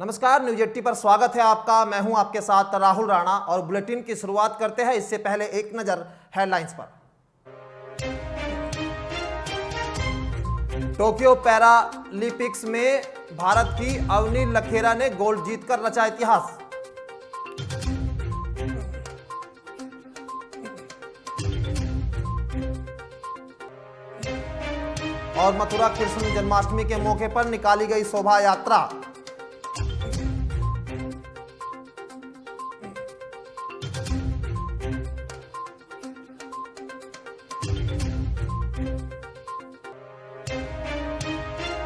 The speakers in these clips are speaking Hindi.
नमस्कार, न्यूज 80 पर स्वागत है आपका। मैं हूं आपके साथ राहुल राणा और बुलेटिन की शुरुआत करते हैं। इससे पहले एक नजर हेडलाइंस पर। टोक्यो पैरालिम्पिक्स में भारत की अवनी लखेरा ने गोल्ड जीतकर रचा इतिहास। और मथुरा कृष्ण जन्माष्टमी के मौके पर निकाली गई शोभा यात्रा।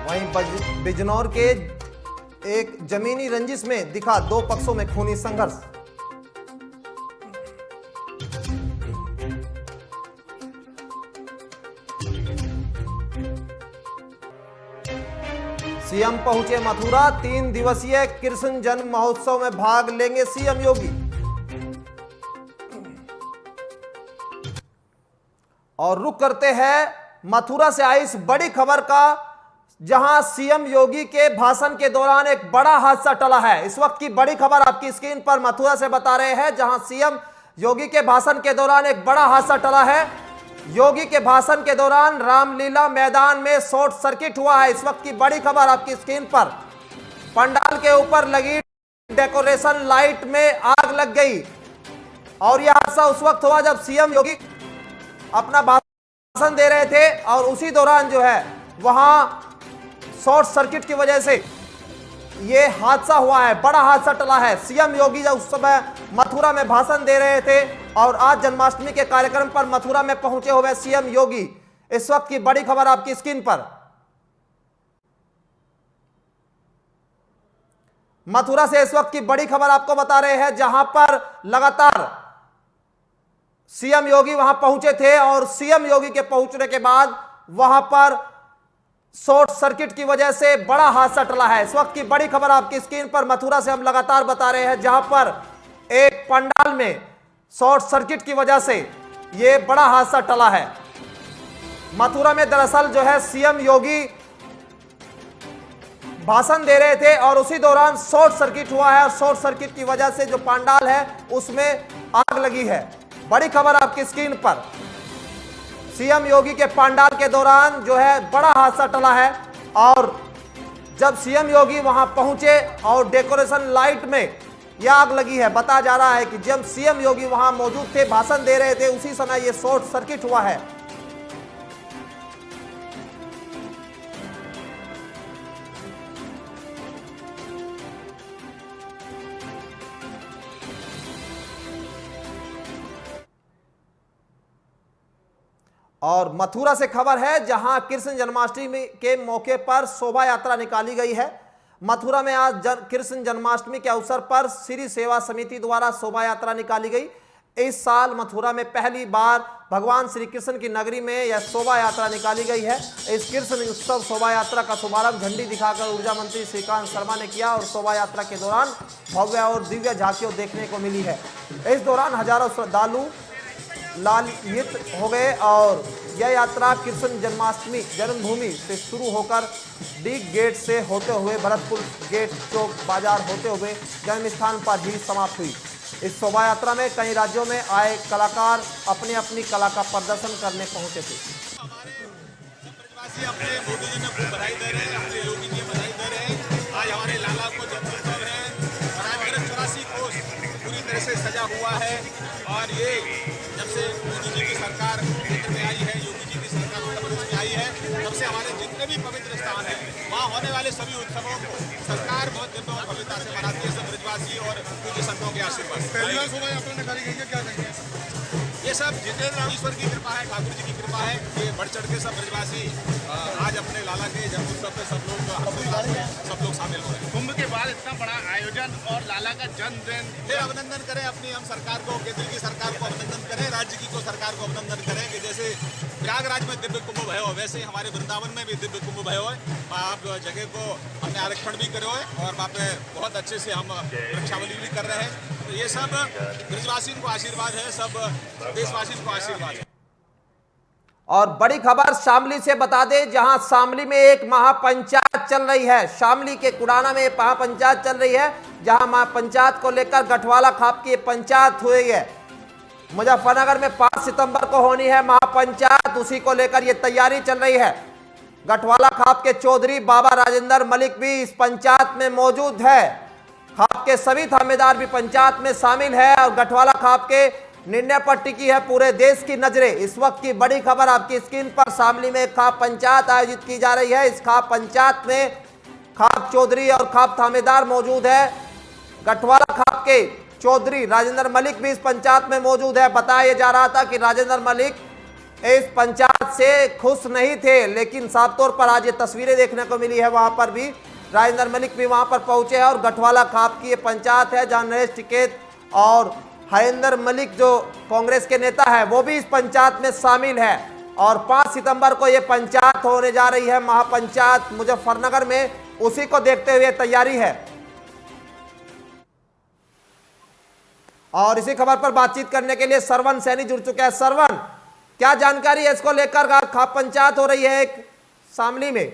वहीं बिजनौर के एक जमीनी रंजिश में दिखा दो पक्षों में खूनी संघर्ष। सीएम पहुंचे मथुरा। 3 दिवसीय कृष्ण जन्म महोत्सव में भाग लेंगे सीएम योगी। और रुक करते हैं मथुरा से आई इस बड़ी खबर का, जहां सीएम योगी के भाषण के दौरान एक बड़ा हादसा टला है। इस वक्त की बड़ी खबर आपकी स्क्रीन पर मथुरा से बता रहे हैं, जहां सीएम योगी के भाषण के दौरान एक बड़ा हादसा टला है। योगी के भाषण के दौरान रामलीला मैदान में शॉर्ट सर्किट हुआ है। इस वक्त की बड़ी खबर आपकी स्क्रीन पर। पंडाल के ऊपर लगी डेकोरेशन लाइट में आग लग गई और यह हादसा उस वक्त हुआ जब सीएम योगी अपना भाषण दे रहे थे और उसी दौरान जो है वहां शॉर्ट सर्किट की वजह से यह हादसा हुआ है। बड़ा हादसा टला है। सीएम योगी जब उस समय मथुरा में भाषण दे रहे थे और आज जन्माष्टमी के कार्यक्रम पर मथुरा में पहुंचे हुए सीएम योगी। इस वक्त की बड़ी खबर आपकी स्क्रीन पर। मथुरा से इस वक्त की बड़ी खबर आपको बता रहे हैं, जहां पर लगातार सीएम योगी वहां पहुंचे थे और सीएम योगी के पहुंचने के बाद वहां पर शॉर्ट सर्किट की वजह से बड़ा हादसा टला है। इस वक्त की बड़ी खबर आपकी स्क्रीन पर मथुरा से हम लगातार बता रहे हैं, जहां पर एक पंडाल में शॉर्ट सर्किट की वजह से यह बड़ा हादसा टला है। मथुरा में दरअसल जो है सीएम योगी भाषण दे रहे थे और उसी दौरान शॉर्ट सर्किट हुआ है और शॉर्ट सर्किट की वजह से जो पंडाल है उसमें आग लगी है। बड़ी खबर आपकी स्क्रीन पर। सीएम योगी के पंडाल के दौरान जो है बड़ा हादसा टला है और जब सीएम योगी वहां पहुंचे और डेकोरेशन लाइट में यह आग लगी है। बताया जा रहा है कि जब सीएम योगी वहां मौजूद थे, भाषण दे रहे थे, उसी समय यह शॉर्ट सर्किट हुआ है। और मथुरा से खबर है, जहां कृष्ण जन्माष्टमी के मौके पर शोभा यात्रा निकाली गई है। मथुरा में आज कृष्ण जन्माष्टमी के अवसर पर श्री सेवा समिति द्वारा शोभा यात्रा निकाली गई। इस साल मथुरा में पहली बार भगवान श्री कृष्ण की नगरी में यह शोभा यात्रा निकाली गई है। इस कृष्ण उत्सव शोभा यात्रा का शुभारंभ झंडी दिखाकर ऊर्जा मंत्री श्रीकांत शर्मा ने किया और शोभा यात्रा के दौरान भव्य और दिव्य झांकियां देखने को मिली है। इस दौरान हजारों श्रद्धालु लालित हो गए और यह यात्रा कृष्ण जन्माष्टमी जन्मभूमि से शुरू होकर डी गेट से होते हुए भरतपुर गेट चौक बाजार होते हुए जन्म स्थान पर ही समाप्त हुई। इस शोभा यात्रा में कई राज्यों में आए कलाकार अपनी अपनी कला का प्रदर्शन करने पहुंचे थे। अपने मोदी जी ने खूब बधाई दे रहे हैं, अपने योगी जी बधाई दे रहे हैं। आज हमारे लाला को जन्मोत्सव है और आज 84 कोस पूरी तरह से सजा हुआ है और ये जब से मोदी जी की सरकार केंद्र में आई है, योगी जी की सरकार उत्तर प्रदेश में आई है, तब से हमारे जितने भी पवित्र स्थान है वहाँ होने वाले सभी उत्सवों को सरकार बहुत दिव्य और भव्यता से मनाती है। सब ब्रजवासी और पूज्य संतों के आशीर्वाद से ये सब जितेंद्र ईश्वर की कृपा है, ठाकुर जी की कृपा है। ये बढ़ चढ़ के सब ब्रजवासी आज अपने लाला के जन्मोत्सव पे सब लोग शामिल हो रहे हैं। कुंभ के बाद इतना बड़ा आयोजन और लाला का जन्मदिन, फिर अभिनंदन करें अपनी हम सरकार को, केंद्र की सरकार को अभिनंदन करें, राज्य की को सरकार को अभिनंदन करें कि जैसे प्रयागराज में दिव्य कुंभ भय हो, वैसे ही हमारे वृंदावन में भी दिव्य कुंभ भय हो। आप जगह को हमने आरक्षण भी करे और वहाँ पे बहुत अच्छे से हम रक्षावली भी कर रहे हैं। तो ये सब ब्रजवासियों को आशीर्वाद है, सब देशवासियों को आशीर्वाद है। और बड़ी खबर शामली से बता दें, जहां शामली में एक महापंचायत चल रही है। शामली के कुड़ाना में एक महापंचायत चल रही है, जहां महापंचायत को लेकर गठवाला खाप की पंचायत हुई है। मुजफ्फरनगर में 5 सितंबर को होनी है महापंचायत, उसी को लेकर यह तैयारी चल रही है। गठवाला खाप के चौधरी बाबा राजेंद्र मलिक भी इस पंचायत में मौजूद है। खाप के सभी थानेदार भी पंचायत में शामिल है और गठवाला खाप के निर्णय पर टिकी है पूरे देश की नजरें। इस वक्त की बड़ी खबर आपकी स्क्रीन पर, शामली में खाप पंचायत आयोजित की जा रही है। इस खाप पंचायत में खाप चौधरी और खाप थानेदार मौजूद है। गठवाला खाप के चौधरी राजेंद्र मलिक भी इस पंचायत में मौजूद है। बताया जा रहा था कि राजेंद्र मलिक इस पंचायत से खुश नहीं थे, लेकिन साफ तौर पर आज ये तस्वीरें देखने को मिली है, वहां पर भी राजेंद्र मलिक भी वहां पर पहुंचे हैं। और गठवाला खाप की ये पंचायत है जहां नरेश टिकैत और हरेंद्र मलिक जो कांग्रेस के नेता है वो भी इस पंचायत में शामिल है। और 5 सितंबर को ये पंचायत होने जा रही है महापंचायत मुजफ्फरनगर में, उसी को देखते हुए तैयारी है। और इसी खबर पर बातचीत करने के लिए सरवन सैनी जुड़ चुके हैं। सरवन, क्या जानकारी है इसको लेकर? खाप पंचायत हो रही है एक शामली में।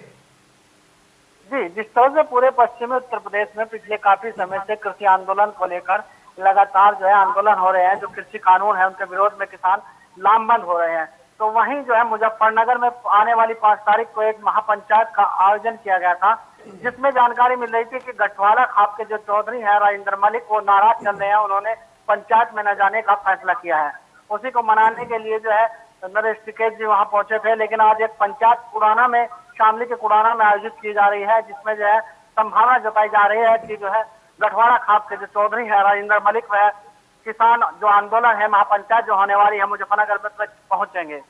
जी, जिस तरह से पूरे पश्चिमी उत्तर प्रदेश में पिछले काफी समय से कृषि आंदोलन को लेकर लगातार जो है आंदोलन हो रहे हैं, जो कृषि कानून है उनके विरोध में किसान लामबंद हो रहे हैं, तो वहीं जो है मुजफ्फरनगर में आने वाली 5 तारीख को एक महापंचायत का आयोजन किया गया था, जिसमें जानकारी मिल रही थी कि गठवाला खाप के जो चौधरी हैं राजेंद्र मलिक, वो नाराज चल रहे हैं। उन्होंने पंचायत में न जाने का फैसला किया है। उसी को मनाने के लिए जो है नरेश टिकैत जी वहां पहुंचे थे। लेकिन आज एक पंचायत कुड़ाना में, शामली के कुड़ाना में आयोजित की जा रही है, जिसमें जो है संभावना जताई जा रही है कि जो है गठवाला खाप के जो चौधरी है राजेंद्र मलिक, वह किसान जो आंदोलन है महापंचायत जो होने वाली है मुजफ्फरनगर में पहुंचेंगे।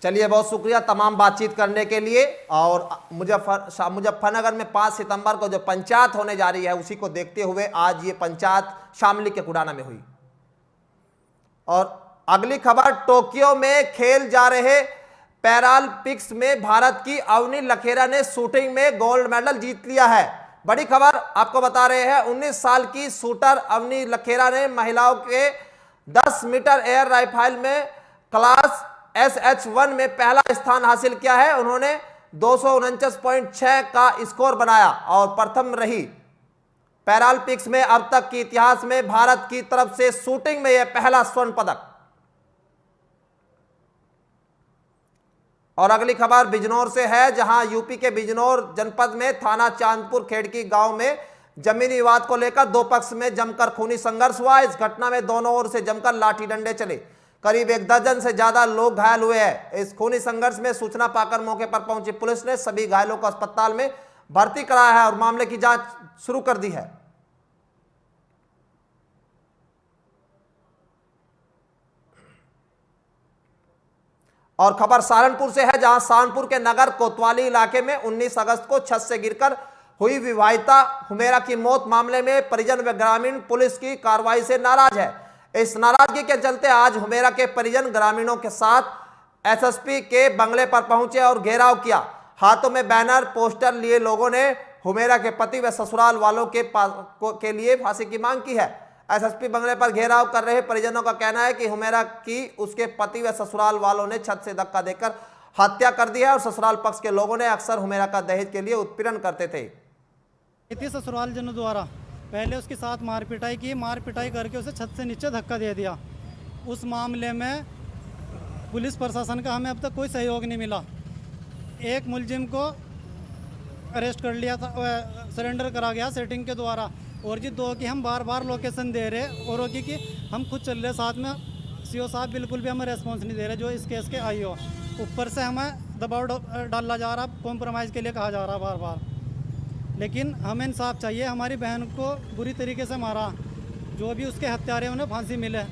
चलिए, बहुत शुक्रिया तमाम बातचीत करने के लिए। और मुजफ्फरनगर में 5 सितंबर को जो पंचायत होने जा रही है उसी को देखते हुए आज ये पंचायत शामली के कुड़ाना में हुई। और अगली खबर, टोक्यो में खेल जा रहे पैरालंपिक्स में भारत की अवनी लखेरा ने शूटिंग में गोल्ड मेडल जीत लिया है। बड़ी खबर आपको बता रहे हैं, 19 साल की शूटर अवनी लखेरा ने महिलाओं के 10 मीटर एयर राइफल में क्लास SH1 में पहला स्थान हासिल किया है। उन्होंने 249.6 का स्कोर बनाया और प्रथम रही। पैरालंपिक्स में अब तक के इतिहास में भारत की तरफ से शूटिंग में यह पहला स्वर्ण पदक। और अगली खबर बिजनौर से है, जहां यूपी के बिजनौर जनपद में थाना चांदपुर खेड़की गांव में जमीनी विवाद को लेकर 2 पक्ष में जमकर खूनी संघर्ष हुआ। इस घटना में दोनों ओर से जमकर लाठी डंडे चले। करीब 1 दर्जन से ज्यादा लोग घायल हुए हैं। इस खूनी संघर्ष में सूचना पाकर मौके पर पहुंची पुलिस ने सभी घायलों को अस्पताल में भर्ती कराया है और मामले की जांच शुरू कर दी है। और खबर सहारनपुर से है, जहां सहारनपुर के नगर कोतवाली इलाके में 19 अगस्त को छत से गिरकर हुई विवाहिता हुमेरा की मौत मामले में परिजन व ग्रामीण पुलिस की कार्रवाई से नाराज है। इस नाराजगी के चलते आज हुमेरा के परिजन ग्रामीणों के साथ SSP के बंगले पर पहुंचे और घेराव किया। हाथों में बैनर पोस्टर लिए लोगों ने हुमेरा के पति व ससुराल वालों के लिए फांसी की मांग की है। SSP बंगले पर घेराव कर रहे परिजनों का कहना है कि हुमेरा की उसके पति व ससुराल वालों ने छत से धक्का देकर हत्या कर दी है और ससुराल पक्ष के लोगों ने अक्सर हुमेरा का दहेज के लिए उत्पीड़न करते थे। ससुराल जनों द्वारा पहले उसके साथ मारपिटाई की, मारपिटाई करके उसे छत से नीचे धक्का दे दिया। उस मामले में पुलिस प्रशासन का हमें अब तक कोई सहयोग नहीं मिला। एक मुलजिम को अरेस्ट कर लिया था, सरेंडर करा गया सेटिंग के द्वारा। और जी 2 की हम बार बार लोकेशन दे रहे और कि हम खुद चल रहे साथ में, CO साहब बिल्कुल भी हमें रेस्पॉन्स नहीं दे रहे जो इस केस के IO। ऊपर से हमें दबाव डाला जा रहा, कॉम्प्रोमाइज़ के लिए कहा जा रहा बार बार। लेकिन हमें इंसाफ चाहिए। हमारी बहन को बुरी तरीके से मारा, जो भी उसके हत्यारे उन्हें फांसी मिले,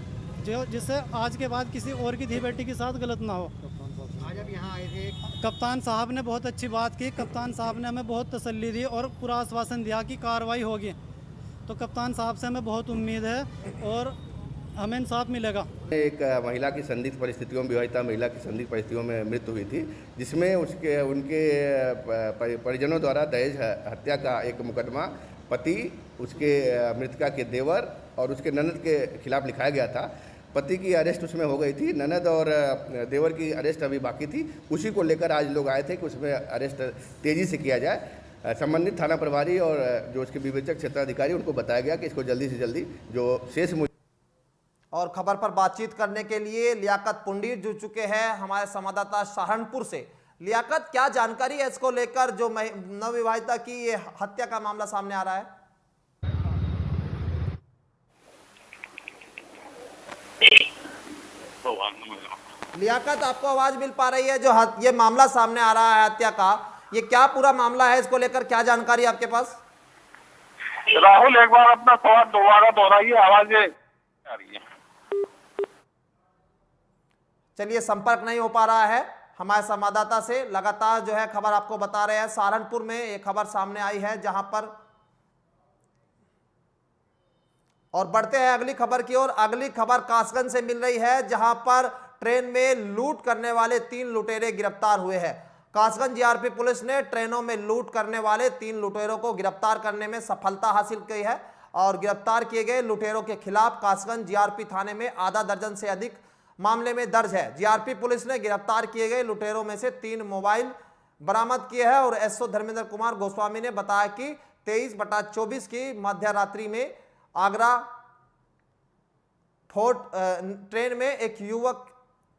जो जिससे आज के बाद किसी और की धी बेटी के साथ गलत ना हो। आज अब यहाँ आए थे, कप्तान साहब ने बहुत अच्छी बात की। कप्तान साहब ने हमें बहुत तसल्ली दी और पूरा आश्वासन दिया कि कार्रवाई होगी। तो कप्तान साहब से हमें बहुत उम्मीद है और हमें इंसाफ मिलेगा। एक महिला की संदिग्ध परिस्थितियों में, विवाहिता महिला की संदिग्ध परिस्थितियों में मृत्यु हुई थी, जिसमें उनके परिजनों द्वारा दहेज हत्या का एक मुकदमा पति, उसके मृतका के देवर और उसके ननद के खिलाफ लिखाया गया था। पति की अरेस्ट उसमें हो गई थी, ननद और देवर की अरेस्ट अभी बाकी थी। उसी को लेकर आज लोग आए थे कि उसमें अरेस्ट तेज़ी से किया जाए। संबंधित थाना प्रभारी और जो उसके विवेचक क्षेत्राधिकारी उनको बताया गया कि इसको जल्दी से जल्दी जो शेष। और खबर पर बातचीत करने के लिए लियाकत पुंडीर जुड़ चुके हैं हमारे संवाददाता सहारनपुर से। लियाकत, क्या जानकारी है इसको लेकर जो नवविवाहिता की ये हत्या का मामला सामने आ रहा है? लियाकत, आपको आवाज मिल पा रही है? जो ये मामला सामने आ रहा है हत्या का, ये क्या पूरा मामला है? इसको लेकर क्या जानकारी आपके पास? राहुल, एक बार अपना सवाल दोबारा दोहराइए, आवाज आ रही है। चलिए, संपर्क नहीं हो पा रहा है हमारे संवाददाता से। लगातार जो है खबर आपको बता रहे हैं। सहारनपुर में एक खबर सामने आई है जहां पर, और बढ़ते हैं अगली खबर की ओर। अगली खबर कासगंज से मिल रही है जहां पर ट्रेन में लूट करने वाले 3 लुटेरे गिरफ्तार हुए हैं। कासगंज जीआरपी पुलिस ने ट्रेनों में लूट करने वाले 3 लुटेरों को गिरफ्तार करने में सफलता हासिल की है और गिरफ्तार किए गए लुटेरों के खिलाफ कासगंज जीआरपी थाने में आधा दर्जन से अधिक मामले में दर्ज है। जीआरपी पुलिस ने गिरफ्तार किए गए लुटेरों में से 3 मोबाइल बरामद किए हैं और एसओ धर्मेंद्र कुमार गोस्वामी ने बताया कि 23/24 की मध्य रात्रि में आगरा फोर्ट ट्रेन में एक युवक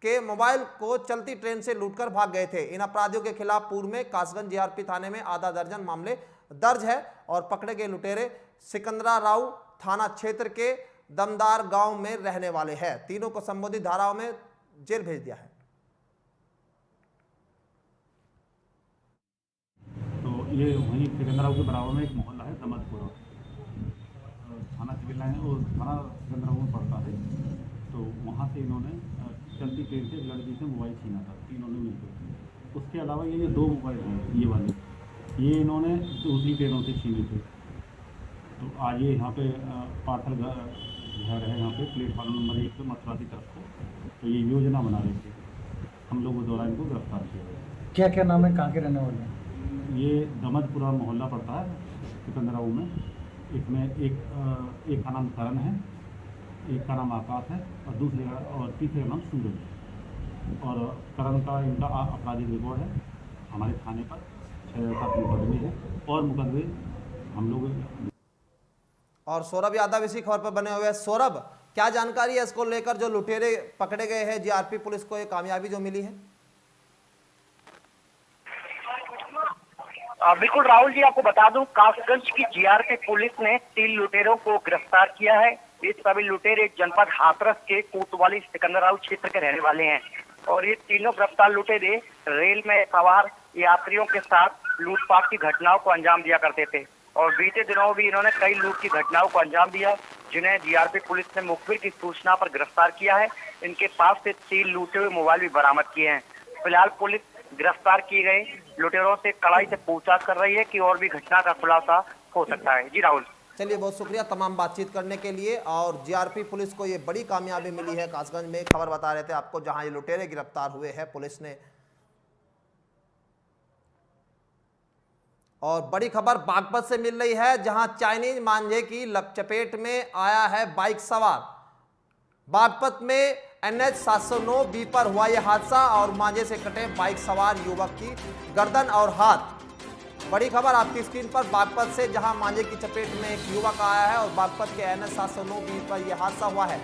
के मोबाइल को चलती ट्रेन से लूटकर भाग गए थे। इन अपराधियों के खिलाफ पूर्व में कासगंज जीआरपी थाने में आधा दर्जन मामले दर्ज है और पकड़े गए लुटेरे सिकंदरा राव थाना क्षेत्र के दमदार गांव में रहने वाले हैं। तीनों को संबंधित धाराओं में जेल भेज दिया है। तो ये वहीं सिकंदराव के बराबर में एक मोहल्ला है दमदपुरा, थाना सिविल लाइन और थाना सिकंदराव में पड़ता है। तो वहाँ से इन्होंने चलती ट्रेन से एक लड़की से मोबाइल छीना था, तीनों ने मिलकर। उसके अलावा ये 2 मोबाइल हैं, ये वाले, ये इन्होंने दूसरी ट्रेनों से छीने थे। तो आज ये यहाँ पे पार्सल घर है, यहाँ पे प्लेटफार्म नंबर 1 पे मथुरा की तरफ को, तो ये योजना बना रहे थे। हम लोगों द्वारा इनको गिरफ्तार किया गया। क्या क्या नाम है, कहाँ के रहने वाले हैं? ये दमदपुरा मोहल्ला पड़ता है सिकंदराव में। इसमें एक का नाम करण है, एक का नाम आकाश है और तीसरे का नाम सूरज है। और करण का इनका आपराधिक रिकॉर्ड है हमारे थाने पर, 6-7 मुकदमे हैं और मुकदमे हम लोग। और सौरभ यादव इसी खबर पर बने हुए हैं। सौरभ, क्या जानकारी है इसको लेकर जो लुटेरे पकड़े गए हैं, जीआरपी पुलिस को ये कामयाबी जो मिली है? बिल्कुल राहुल जी, आपको बता दूं, कासगंज की जीआरपी पुलिस ने 3 लुटेरों को गिरफ्तार किया है। ये सभी लुटेरे जनपद हाथरस के कोतवाली सिकंदराव क्षेत्र के रहने वाले हैं और ये तीनों गिरफ्तार लुटेरे रेल में सवार यात्रियों के साथ लूटपाट की घटनाओं को अंजाम दिया करते थे और बीते दिनों भी इन्होंने कई लूट की घटनाओं को अंजाम दिया, जिन्हें जीआरपी पुलिस ने मुखबिर की सूचना पर गिरफ्तार किया है। इनके पास से 3 लूटे हुए मोबाइल भी बरामद किए हैं। फिलहाल पुलिस गिरफ्तार किए गए लुटेरों से कड़ाई से पूछताछ कर रही है कि और भी घटना का खुलासा हो सकता है। जी राहुल। चलिए, बहुत शुक्रिया तमाम बातचीत करने के लिए। और जीआरपी पुलिस को ये बड़ी कामयाबी मिली है। कासगंज में खबर बता रहे थे आपको जहां ये लुटेरे गिरफ्तार हुए हैं पुलिस ने। और बड़ी खबर बागपत से मिल रही है जहां चाइनीज मांझे की चपेट में आया है बाइक सवार। बागपत में NH 709B पर हुआ यह हादसा और मांझे से कटे बाइक सवार युवक की गर्दन और हाथ। बड़ी खबर आपकी स्क्रीन पर बागपत से, जहां मांझे की चपेट में एक युवक आया है और बागपत के NH 709B पर यह हादसा हुआ है।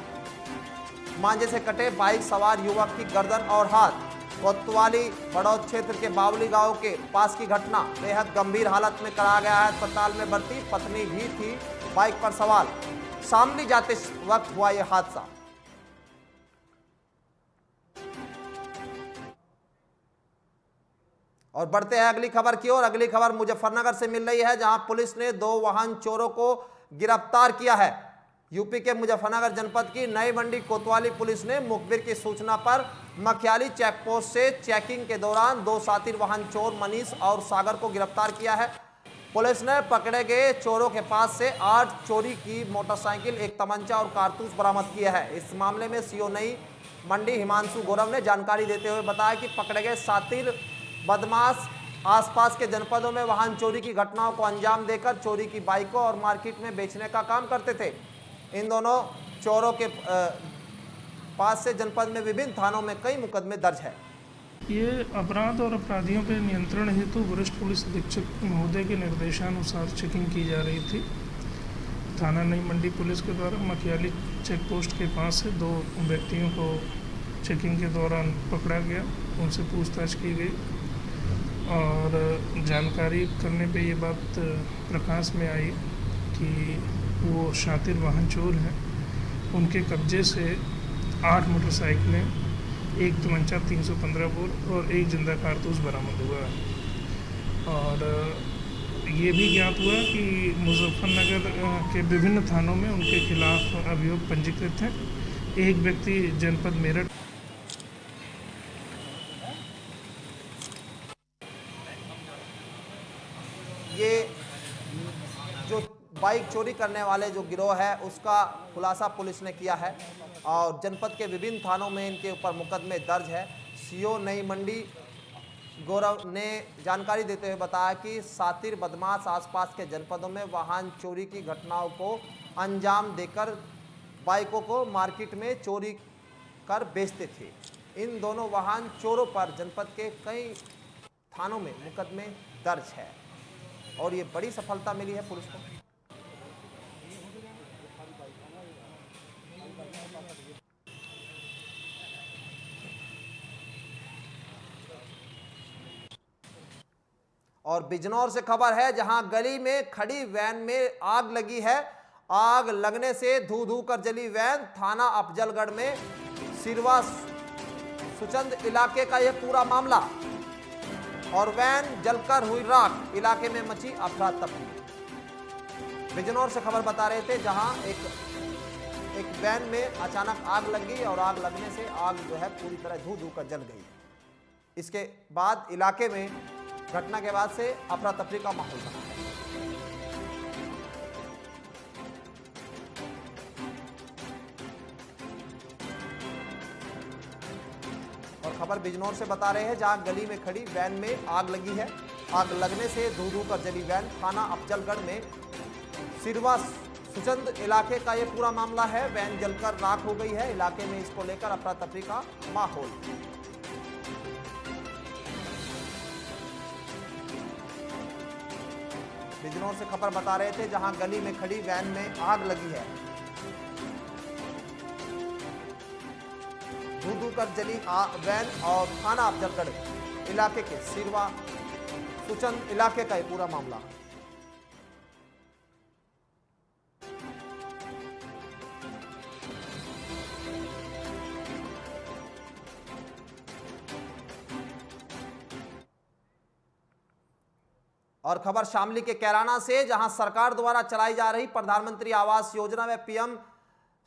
मांझे से कटे बाइक सवार युवक की गर्दन और हाथ। कोतवाली बड़ौद क्षेत्र के बावली गांव के पास की घटना। बेहद गंभीर हालत में कराया गया है अस्पताल में भर्ती। पत्नी भी थी बाइक पर सवार। शामली जाते वक्त हुआ यह हादसा। और बढ़ते हैं अगली खबर की ओर। अगली खबर मुजफ्फरनगर से मिल रही है जहां पुलिस ने 2 वाहन चोरों को गिरफ्तार किया है। यूपी के मुजफ्फरनगर जनपद की नई मंडी कोतवाली पुलिस ने मुखबिर की सूचना पर मखियाली चेकपोस्ट से चेकिंग के दौरान 2 शातिर वाहन चोर मनीष और सागर को गिरफ्तार किया है। पुलिस ने पकड़े गए चोरों के पास से 8 चोरी की मोटरसाइकिल, 1 तमंचा और कारतूस बरामद किया है। इस मामले में सीओ नई मंडी हिमांशु गौरव ने जानकारी देते हुए बताया कि पकड़े गए शातिर बदमाश आसपास के जनपदों में वाहन चोरी की घटनाओं को अंजाम देकर चोरी की बाइकों और मार्केट में बेचने का काम करते थे। इन दोनों चोरों के पास से जनपद में विभिन्न थानों में कई मुकदमे दर्ज है। ये अपराध और अपराधियों पर नियंत्रण हेतु वरिष्ठ पुलिस अधीक्षक महोदय के निर्देशानुसार चेकिंग की जा रही थी। थाना नई मंडी पुलिस के द्वारा मखियाली चेक पोस्ट के पास से 2 व्यक्तियों को चेकिंग के दौरान पकड़ा गया, उनसे पूछताछ की गई और जानकारी करने पे ये बात प्रकाश में आई कि वो शातिर वाहन चोर हैं। उनके कब्जे से 8 मोटरसाइकिलें, 1 तमंचा 315 बोर और 1 जिंदा कारतूस बरामद हुआ है। और ये भी ज्ञात हुआ कि मुजफ्फरनगर के विभिन्न थानों में उनके खिलाफ अभियोग पंजीकृत हैं। एक व्यक्ति जनपद मेरठ ये जो बाइक चोरी करने वाले जो गिरोह है उसका खुलासा पुलिस ने किया है और जनपद के विभिन्न थानों में इनके ऊपर मुकदमे दर्ज है। सीओ नई मंडी गौरव ने जानकारी देते हुए बताया कि शातिर बदमाश आसपास के जनपदों में वाहन चोरी की घटनाओं को अंजाम देकर बाइकों को मार्केट में चोरी कर बेचते थे। इन दोनों वाहन चोरों पर जनपद के कई थानों में मुकदमे दर्ज है और ये बड़ी सफलता मिली है पुलिस को। और बिजनौर से खबर है जहां गली में खड़ी वैन में आग लगी है। आग लगने से धू धू कर जली वैन। थाना अफजलगढ़ में सिरवा सुचंद इलाके का यह पूरा मामला और वैन जलकर हुई राख। इलाके में मची अफरा तफरी। बिजनौर से खबर बता रहे थे जहां एक वैन में अचानक आग लग गई और आग लगने से आग जो है पूरी तरह धू धू कर जल गई। इसके बाद इलाके में घटना के बाद से अफरा तफरी का माहौल बना है। और खबर बिजनौर से बता रहे हैं जहां गली में खड़ी वैन में आग लगी है। आग लगने से धू धू कर जली वैन। थाना अफजलगढ़ में सिरवा सुचंद इलाके का यह पूरा मामला है। वैन जलकर राख हो गई है। इलाके में इसको लेकर अफरा तफरी का माहौल। बिजनौर से खबर बता रहे थे जहां गली में खड़ी वैन में आग लगी है। धू धू कर जली वैन और थाना अफजलगढ़ इलाके के सिरवा सुचंद इलाके का ये पूरा मामला। और खबर शामली के कैराना से जहां सरकार द्वारा चलाई जा रही प्रधानमंत्री आवास योजना व पीएम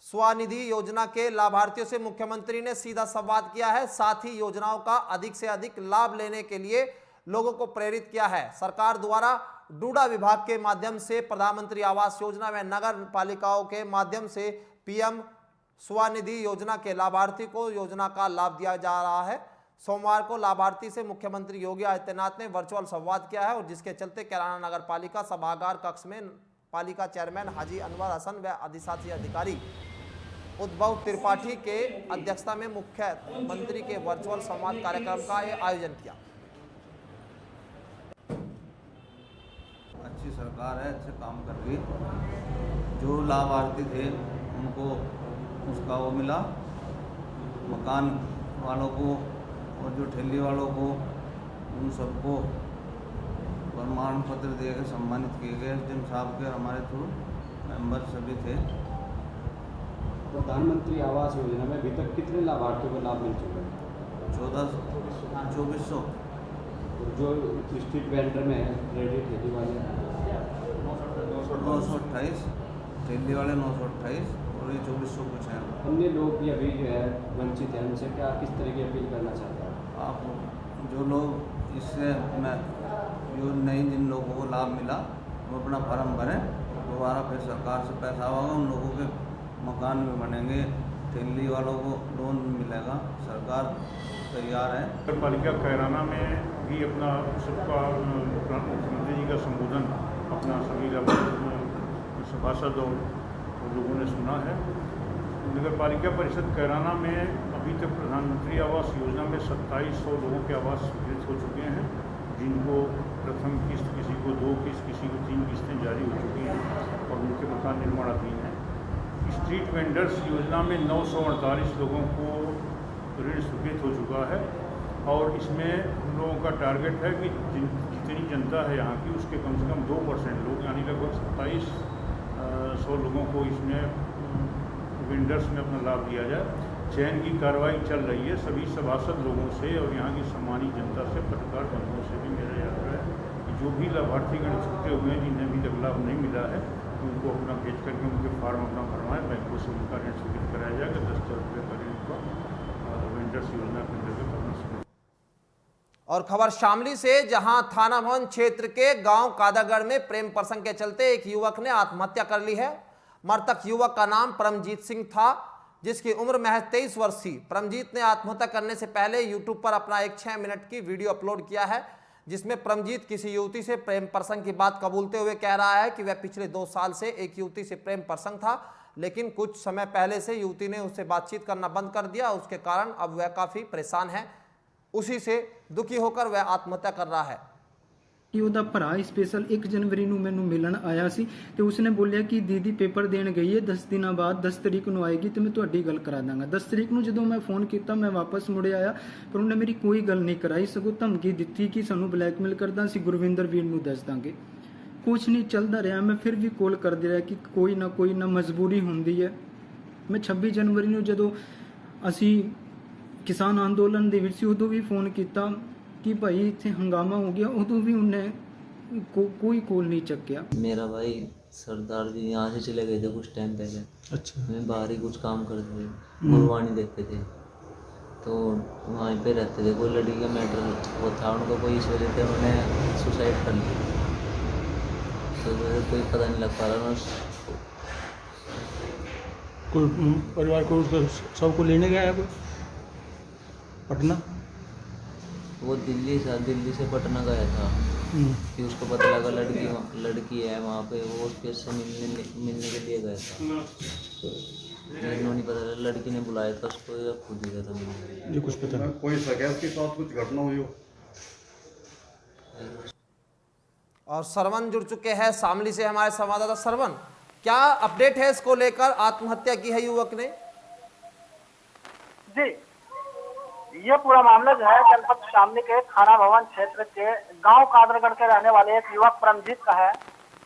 स्वनिधि योजना के लाभार्थियों से मुख्यमंत्री ने सीधा संवाद किया है। साथ ही योजनाओं का अधिक से अधिक लाभ लेने के लिए लोगों को प्रेरित किया है। सरकार द्वारा डूडा विभाग के माध्यम से प्रधानमंत्री आवास योजना व नगर पालिकाओं के माध्यम से पीएम स्वनिधि योजना के लाभार्थी को योजना का लाभ दिया जा रहा है। सोमवार को लाभार्थी से मुख्यमंत्री योगी आदित्यनाथ ने वर्चुअल संवाद किया है और जिसके चलते कैराना नगर पालिका सभागार कक्ष में पालिका चेयरमैन हाजी अनवर हसन व अधिशासी अधिकारी उद्भव त्रिपाठी के अध्यक्षता में मुख्यमंत्री के वर्चुअल संवाद कार्यक्रम का आयोजन किया। अच्छी सरकार है, अच्छे काम कर रही। जो लाभार्थी थे उनको उसका वो मिला, मकान वालों को और जो ठेली वालों को उन सबको प्रमाण पत्र देकर सम्मानित किए गए। एसडीएम साहब के हमारे थ्रू मेंबर सभी थे। प्रधानमंत्री आवास योजना में अभी तक कितने लाभार्थियों को लाभ मिल चुका है? 2400। जो स्ट्रीट वेंडर में है, रेडी ठेली वाले 928, ठेली वाले 928 और ये 2400 कुछ हैं। अन्य लोग भी अभी जो है वंचित हैं, उनसे क्या किस तरह की अपील करना चाहते हैं आप? जो लोग इससे जो नई जिन लोगों को लाभ मिला वो अपना फार्म भरें। दोबारा फिर सरकार से पैसा होगा, उन लोगों के मकान भी बनेंगे, ठेली वालों को लोन भी मिलेगा। सरकार तैयार है। नगर पालिका कैराना में भी अपना सबका मुख्यमंत्री जी का संबोधन अपना सभी सभासद और लोगों ने सुना है। नगर पालिका परिषद कैराना में अभी तक प्रधानमंत्री आवास योजना में 2700 लोगों के आवास स्वीकृत हो चुके हैं, जिनको प्रथम किस्त, किसी को 2 किस्त, किसी को 3 किस्तें जारी हो चुकी हैं और उनके मकान निर्माणाधीन हैं। स्ट्रीट वेंडर्स योजना में 948 लोगों को ऋण स्वीकृत हो चुका है और इसमें हम लोगों का टारगेट है कि जितनी जनता है यहाँ की उसके कम से कम 2% लोग, यानी लगभग 2700 लोगों को इसमें वेंडर्स में अपना लाभ दिया जाए। चयन की कार्रवाई चल रही है सभी सभासद लोगों से और यहाँ की सम्मानित जनता से, पत्रकार बंधुओं से भी मेरा आग्रह है कि जो भी लाभार्थी गण छूटे हुए हैं जिन्हें अभी तक लाभ नहीं मिला है उनको अपना भेज करके उनके फार्म अपना भरवाएं, बैंकों से उनका ऋण स्वीकृत कराया जाएगा। 10,000 रुपये का ऋण को वेंडर्स योजना के अंतर्गत अपना स्वीकृत। और खबर शामली से, जहां थाना भवन क्षेत्र के गांव कादागढ़ में प्रेम प्रसंग के चलते एक युवक ने आत्महत्या कर ली है। मृतक युवक का नाम परमजीत सिंह था, जिसकी उम्र महज 23 वर्ष थी। परमजीत ने आत्महत्या करने से पहले यूट्यूब पर अपना एक 6 मिनट की वीडियो अपलोड किया है, जिसमें परमजीत किसी युवती से प्रेम प्रसंग की बात कबूलते हुए कह रहा है कि वह पिछले 2 साल से एक युवती से प्रेम प्रसंग था, लेकिन कुछ समय पहले से युवती ने उससे बातचीत करना बंद कर दिया। उसके कारण अब वह काफी परेशान है। उसी से दुखी होकर वह आत्महत्या कर रहा है। ਉਹਦਾ ਭਰਾ ਸਪੈਸ਼ਲ 1 ਜਨਵਰੀ ਨੂੰ ਮੈਨੂੰ ਮਿਲਣ ਆਇਆ ਸੀ ਤੇ ਉਸਨੇ ਬੋਲਿਆ ਕਿ ਦੀਦੀ ਪੇਪਰ ਦੇਣ ਗਈ ਹੈ 10 ਦਿਨਾਂ ਬਾਅਦ 10 ਤਰੀਕ ਨੂੰ ਆਏਗੀ ਤੇ ਮੈਂ ਤੁਹਾਡੀ ਗੱਲ ਕਰਾ ਦਾਂਗਾ। 10 ਤਰੀਕ ਨੂੰ ਜਦੋਂ ਮੈਂ ਫੋਨ ਕੀਤਾ ਮੈਂ ਵਾਪਸ ਮੁੜ ਆਇਆ, ਪਰ ਉਹਨੇ ਮੇਰੀ ਕੋਈ ਗੱਲ ਨਹੀਂ ਕਰਾਈ, ਸਗੋਂ ਧਮਕੀ ਦਿੱਤੀ ਕਿ ਸਾਨੂੰ ਬਲੈਕਮੇਲ ਕਰਦਾ ਸੀ, ਗੁਰਵਿੰਦਰ ਵੀਰ ਨੂੰ ਦੱਸ ਦਾਂਗੇ। ਕੁਛ ਨਹੀਂ ਚੱਲਦਾ ਰਿਹਾ, ਮੈਂ ਫਿਰ ਵੀ ਕੋਲ ਕਰਦੇ ਰਿਹਾ ਕਿ ਕੋਈ ਨਾ ਮਜਬੂਰੀ ਹੁੰਦੀ ਹੈ। ਮੈਂ 26 ਜਨਵਰੀ ਨੂੰ ਜਦੋਂ ਅਸੀਂ ਕਿਸਾਨ ਅੰਦੋਲਨ ਦੇ ਵਿੱਚ ਸੀ ਉਦੋਂ ਵੀ ਫੋਨ ਕੀਤਾ कि भाई इतने हंगामा हो गया, उदो भी उन्हें कोई कॉल नहीं चक्या। मेरा भाई सरदार जी यहाँ से चले गए थे कुछ टाइम पहले। अच्छा। मैं बाहर ही कुछ काम करते थे, गुरबानी देखते थे, तो वहीं पे रहते थे। कोई लड़की का मैटर वो था उनको, कोई इस वजह से उन्होंने सुसाइड कर लिया, तो कोई पता नहीं लग पा रहा। कोई परिवार को उसका सबको लेने गया है कोई पटना? वो दिल्ली से पटना गया था कि उसको पता लगा लड़की है वहाँ पे, वो उसके से मिलने के लिए गया था, तो नहीं पता लड़की ने बुलाया था उसको या खुद ही गया था मिलने। ये कुछ पता नहीं कोई सगैर के साथ कुछ घटना हुई हो? और सरवन जुड़ चुके हैं शामली से, हमारे संवाददाता। सरवन, क्या अपडेट है इसको लेकर? आत्महत्या की है युवक ने। जी, ये पूरा मामला जो है जनपद शामली के थाना भवन क्षेत्र के गांव कादरगढ़ के रहने वाले एक युवक परमजीत का है,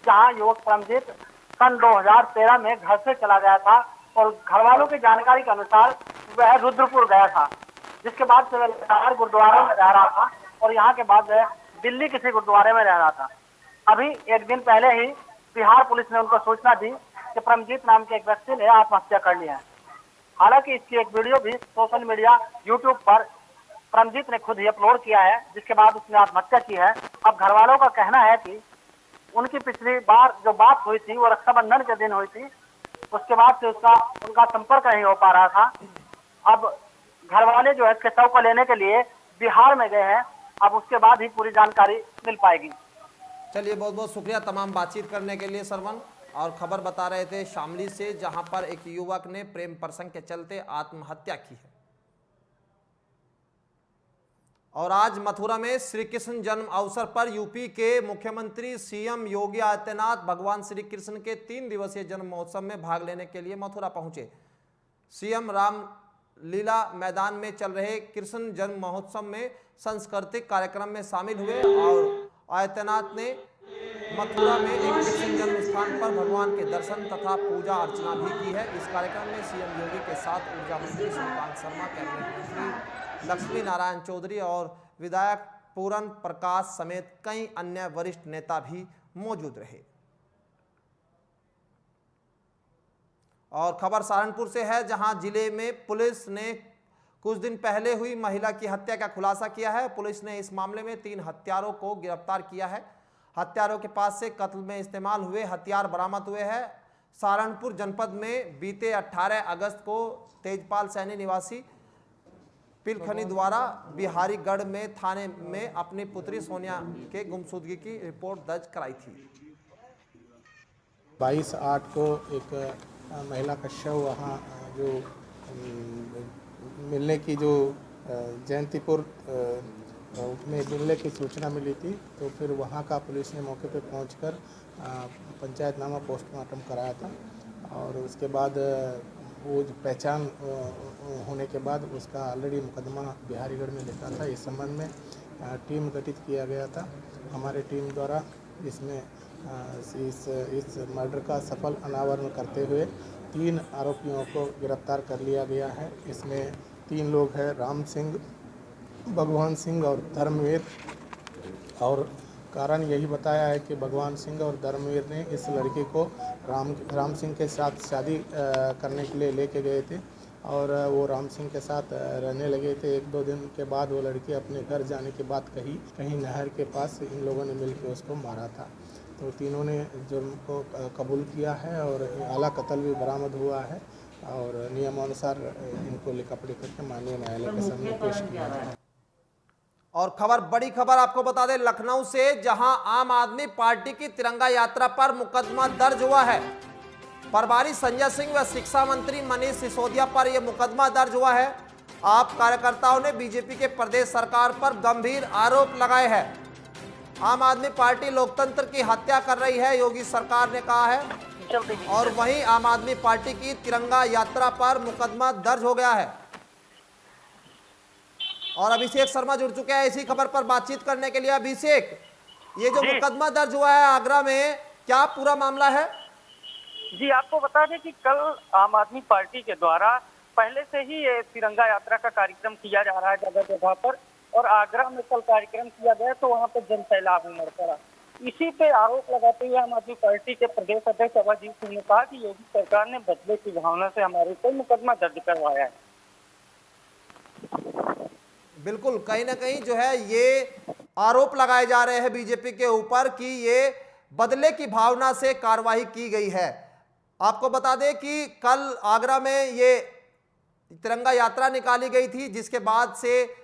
जहां युवक परमजीत सन 2013 में घर से चला गया था और घर वालों की जानकारी के अनुसार वह रुद्रपुर गया था, जिसके बाद से वह लगातार गुरुद्वारे में रह रहा था और यहाँ के बाद वह दिल्ली किसी गुरुद्वारे में रह रहा था। अभी एक दिन पहले ही बिहार पुलिस ने उनको सूचना दी कि परमजीत नाम के एक व्यक्ति ने आत्महत्या कर लिया है। हालांकि इसकी एक वीडियो भी सोशल मीडिया यूट्यूब पर परमजीत ने खुद ही अपलोड किया है, जिसके बाद उसने आत्महत्या की है। अब घर वालों का कहना है कि उनकी पिछली बार जो बात हुई थी वो रक्षाबंधन के दिन हुई थी, उसके बाद से उनका संपर्क नहीं हो पा रहा था। अब घर वाले जो है इसके शव को लेने के लिए बिहार में गए हैं, अब उसके बाद ही पूरी जानकारी मिल पाएगी। चलिए, बहुत बहुत शुक्रिया तमाम बातचीत करने के लिए सरवन। और खबर बता रहे थे शामली से, जहां पर एक युवक ने प्रेम प्रसंग के चलते आत्महत्या की है। और आज मथुरा में श्री कृष्ण जन्म अवसर पर यूपी के मुख्यमंत्री सीएम योगी आदित्यनाथ भगवान श्री कृष्ण के 3 दिवसीय जन्म महोत्सव में भाग लेने के लिए मथुरा पहुंचे। सीएम रामलीला मैदान में चल रहे कृष्ण जन्म महोत्सव में सांस्कृतिक कार्यक्रम में शामिल हुए और आदित्यनाथ ने मथुरा में एक कृष्ण जन्म स्थान पर भगवान के दर्शन तथा पूजा अर्चना भी की है। इस कार्यक्रम में सीएम योगी के साथ ऊर्जा मंत्री श्रीकांत शर्मा, कैबिनेट मंत्री लक्ष्मी नारायण चौधरी और विधायक पूरन प्रकाश समेत कई अन्य वरिष्ठ नेता भी मौजूद रहे। और खबर सहारनपुर से है, जहां जिले में पुलिस ने कुछ दिन पहले हुई महिला की हत्या का खुलासा किया है। पुलिस ने इस मामले में 3 हत्यारों को गिरफ्तार किया है। हत्यारों के पास से कत्ल में इस्तेमाल हुए हथियार बरामद हुए हैं। सहारनपुर जनपद में बीते 18 अगस्त को तेजपाल सैनी निवासी पिलखनी द्वारा बिहारीगढ़ में थाने में अपनी पुत्री सोनिया के गुमशुदगी की रिपोर्ट दर्ज कराई थी। 22/8 को एक महिला का शव वहाँ जो मिलने की जो जयंतीपुर में मिलने की सूचना मिली थी, तो फिर वहाँ का पुलिस ने मौके पे पहुंचकर पंचायतनामा पोस्टमार्टम कराया था। और उसके बाद वो जो पहचान होने के बाद उसका ऑलरेडी मुकदमा बिहारीगढ़ में लिखा था। इस संबंध में टीम गठित किया गया था हमारे टीम द्वारा, जिसमें इस मर्डर का सफल अनावरण करते हुए 3 आरोपियों को गिरफ्तार कर लिया गया है। इसमें 3 लोग हैं, राम सिंह, भगवान सिंह और धर्मवीर। और कारण यही बताया है कि भगवान सिंह और धर्मवीर ने इस लड़के को राम सिंह के साथ शादी करने के लिए लेके गए थे और वो राम सिंह के साथ रहने लगे थे। 1-2 दिन के बाद वो लड़की अपने घर जाने के बाद कहीं नहर के पास इन लोगों ने मिलकर उसको मारा था। तो तीनों ने जुर्म को कबूल किया है और आला कत्ल भी बरामद हुआ है और नियमानुसार इनको लिखा-पढ़ी करके माननीय न्यायालय के सामने पेश किया जाए। और बड़ी खबर आपको बता दें लखनऊ से, जहां आम आदमी पार्टी की तिरंगा यात्रा पर मुकदमा दर्ज हुआ है। प्रभारी संजय सिंह व शिक्षा मंत्री मनीष सिसोदिया पर यह मुकदमा दर्ज हुआ है। आप कार्यकर्ताओं ने बीजेपी के प्रदेश सरकार पर गंभीर आरोप लगाए हैं। आम आदमी पार्टी लोकतंत्र की हत्या कर रही है, योगी सरकार ने कहा है। और वहीं आम आदमी पार्टी की तिरंगा यात्रा पर मुकदमा दर्ज हो गया है। और अभिषेक शर्मा जुड़ चुके हैं इसी खबर पर बातचीत करने के लिए। अभिषेक, ये जो मुकदमा दर्ज हुआ है आगरा में, क्या पूरा मामला है? जी, आपको बता दें कि कल आम आदमी पार्टी के द्वारा पहले से ही ये तिरंगा यात्रा का कार्यक्रम किया जा रहा है जगह जगह पर, और आगरा में कल कार्यक्रम किया गया तो वहाँ पे जन सैलाब उमड़ पड़ा। इसी पे आरोप लगाते हुए आम आदमी पार्टी के प्रदेश अध्यक्ष अभयजीत सिंह ने कहा कि योगी सरकार ने बदले की भावना से हमारे ऊपर मुकदमा दर्ज करवाया है। बिल्कुल, कहीं ना कहीं जो है ये आरोप लगाए जा रहे हैं बीजेपी के ऊपर कि ये बदले की भावना से कार्रवाई की गई है। आपको बता दें कि कल आगरा में ये तिरंगा यात्रा निकाली गई थी, जिसके बाद से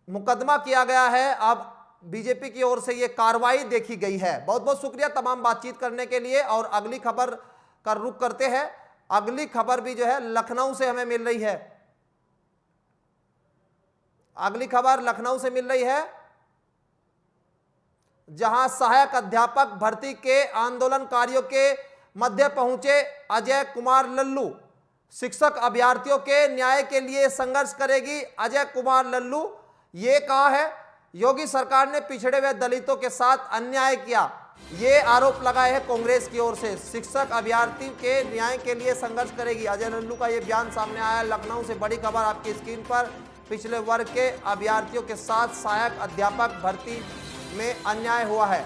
मुकदमा किया गया है। अब बीजेपी की ओर से ये कार्रवाई देखी गई है। बहुत बहुत शुक्रिया तमाम बातचीत करने के लिए। और अगली खबर का रुख करते हैं। अगली खबर भी जो है लखनऊ से हमें मिल रही है। अगली खबर लखनऊ से मिल रही है, जहां सहायक अध्यापक भर्ती के आंदोलनकारियों के मध्य पहुंचे अजय कुमार लल्लू। शिक्षक अभ्यर्थियों के न्याय के लिए संघर्ष करेगी अजय कुमार लल्लू, ये कहा है। योगी सरकार ने पिछड़े हुए दलितों के साथ अन्याय किया, ये आरोप लगाए हैं कांग्रेस की ओर से। शिक्षक अभ्यर्थी के न्याय के लिए संघर्ष करेगी अजय लल्लू का ये बयान सामने आया लखनऊ से। बड़ी खबर आपकी स्क्रीन पर, पिछले वर्ग के अभ्यर्थियों के साथ सहायक अध्यापक भर्ती में अन्याय हुआ है।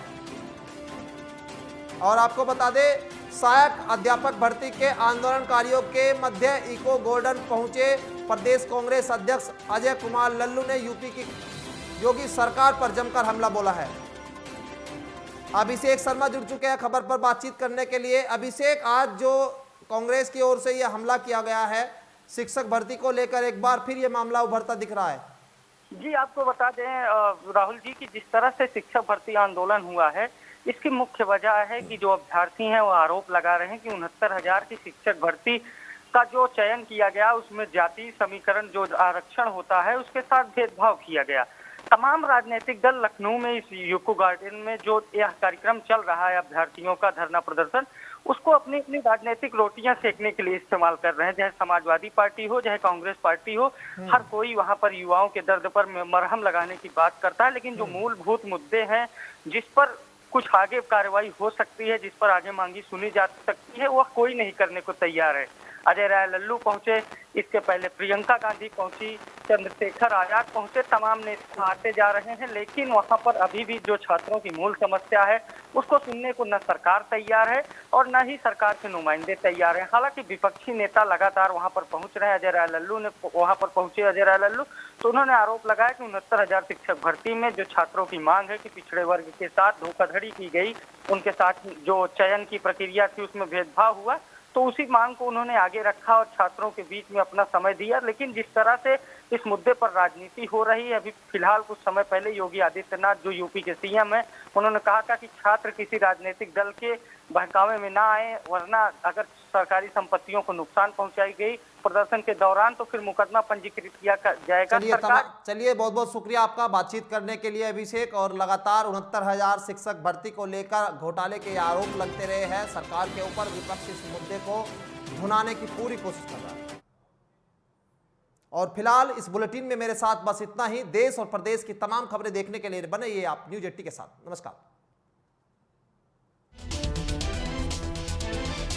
और आपको बता दें, सहायक अध्यापक भर्ती के आंदोलनकारियों के मध्य इको गार्डन पहुंचे प्रदेश कांग्रेस अध्यक्ष अजय कुमार लल्लू ने यूपी की योगी सरकार पर जमकर हमला बोला है। अभिषेक शर्मा जुड़ चुके हैं खबर पर बातचीत करने के लिए। अभिषेक, आज जो कांग्रेस की ओर से यह हमला किया गया है शिक्षक भर्ती को लेकर, एक बार फिर यह मामला उभरता दिख रहा है। जी, आपको बता दें राहुल जी कि जिस तरह से शिक्षक भर्ती आंदोलन हुआ है, इसकी मुख्य वजह है कि जो अभ्यर्थी हैं वो आरोप लगा रहे हैं कि 69,000 की शिक्षक भर्ती का जो चयन किया गया उसमें जाति समीकरण जो आरक्षण होता है उसके साथ भेदभाव किया गया। तमाम राजनीतिक दल लखनऊ में इस यूको गार्डन में जो यह कार्यक्रम चल रहा है अभ्यर्थियों का धरना प्रदर्शन, उसको अपनी अपनी राजनीतिक रोटियां सेकने के लिए इस्तेमाल कर रहे हैं। चाहे समाजवादी पार्टी हो, चाहे कांग्रेस पार्टी हो, हर कोई वहां पर युवाओं के दर्द पर मरहम लगाने की बात करता है। लेकिन जो मूलभूत मुद्दे हैं जिस पर कुछ आगे कार्रवाई हो सकती है, जिस पर आगे मांगी सुनी जा सकती है, वह कोई नहीं करने को तैयार है। अजय राय लल्लू पहुंचे, इसके पहले प्रियंका गांधी पहुंची, चंद्रशेखर आजाद पहुंचे, तमाम नेता आते जा रहे हैं। लेकिन वहां पर अभी भी जो छात्रों की मूल समस्या है उसको सुनने को न सरकार तैयार है और न ही सरकार के नुमाइंदे तैयार हैं। हालांकि विपक्षी नेता लगातार वहां पर पहुंच रहे हैं। अजय राय लल्लू ने वहां पर पहुंचे अजय राय लल्लू, तो उन्होंने आरोप लगाया कि 69,000 शिक्षक भर्ती में जो छात्रों की मांग है कि पिछड़े वर्ग के साथ धोखाधड़ी की गई, उनके साथ जो चयन की प्रक्रिया थी उसमें भेदभाव हुआ, तो उसी मांग को उन्होंने आगे रखा और छात्रों के बीच में अपना समय दिया। लेकिन जिस तरह से इस मुद्दे पर राजनीति हो रही है, अभी फिलहाल कुछ समय पहले योगी आदित्यनाथ जो यूपी के सीएम हैं, उन्होंने कहा था कि छात्र किसी राजनीतिक दल के बहकावे में ना आए, वरना अगर सरकारी संपत्तियों को नुकसान पहुंचाई गई प्रदर्शन के दौरान, तो फिर मुकदमा पंजीकृत किया जाएगा। चलिए बहुत बहुत शुक्रिया आपका बातचीत करने के लिए अभिषेक। और लगातार 69,000 शिक्षक भर्ती को लेकर घोटाले के आरोप लगते रहे हैं सरकार के ऊपर। विपक्ष इस मुद्दे को भुनाने की पूरी कोशिश कर रहा है। और फिलहाल इस बुलेटिन में मेरे साथ बस इतना ही। देश और प्रदेश की तमाम खबरें देखने के लिए बने ये आप न्यूज़ 80 के साथ। नमस्कार।